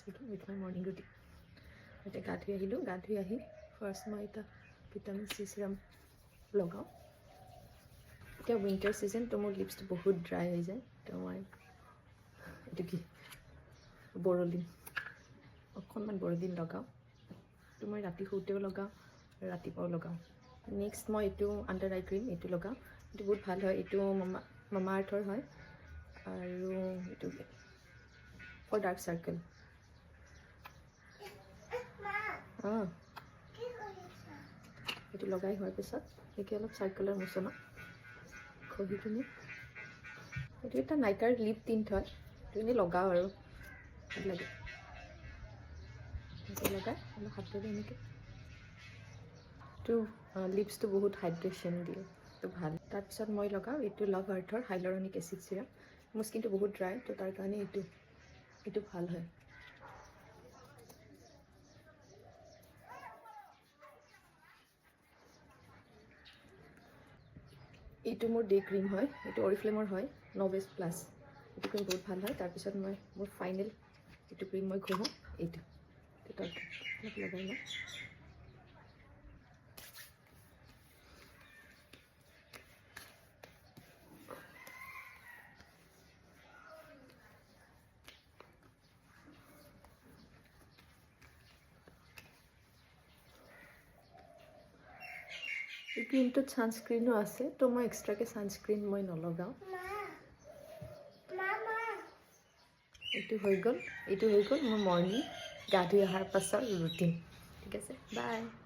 speaking with my morning routine এতিয়া গা ধুই আহিলোঁ গা ধুই আহি ফাৰ্ষ্ট মই এটা ভিটামিন চি চিৰাম লগাওঁ এতিয়া উইণ্টাৰ ছিজন তো মোৰ লিপছটো বহুত ড্ৰাই হৈ যায় তো মই এইটো কি বৰলিন অকণমান বৰলিন লগাওঁ তো মই ৰাতি শুওঁতেও লগাওঁ ৰাতিপুৱাও লগাওঁ নেক্সট মই এইটো আণ্ডাৰ আই ক্ৰীম এইটো লগাওঁ এইটো বহুত ভাল হয় এইটো মামা আৰ্থৰ হয় আৰু এইটো ফৰ ডাৰ্ক চাৰ্কেল এইটো লগাই হোৱাৰ পিছত এইটো অলপ চাৰ্কুলাৰ মোচনত ঘঁহি কিনে এইটো এটা নাইকাৰ লিপ টিণ্ট হয় এইটো এনেই লগাওঁ আৰু ভাল লাগে এইটো লগাই অলপ হাতেৰে এনেকৈ এইটো লিপছটো বহুত হাইড্ৰেশ্যন দিয়ে এইটো ভাল তাৰপিছত মই লগাওঁ এইটো লাভ আৰ্থৰ হাইলৰনিক এচিড চিৰাম মোৰ স্কিনটো বহুত ড্ৰাই তো তাৰ কাৰণে এইটো ভাল হয় এইটো মোৰ ডে ক্ৰীম হয় এইটো অৰিফ্লেমৰ হয় ন'ভেজ প্লাছ এইটো ক্ৰীম বহুত ভাল হয় তাৰপিছত মই মোৰ ফাইনেল এইটো ক্ৰীম মই ঘঁহোঁ এইটো অলপ লগাই লওঁ এই ক্ৰীমটোত ছানস্ক্ৰীনো আছে তো মই এক্সট্ৰাকৈ ছানস্ক্ৰীন মই নলগাওঁ এইটো হৈ গ'ল মোৰ মৰ্ণিং গা ধুই অহাৰ পাছৰ ৰুটিন ঠিক আছে বাই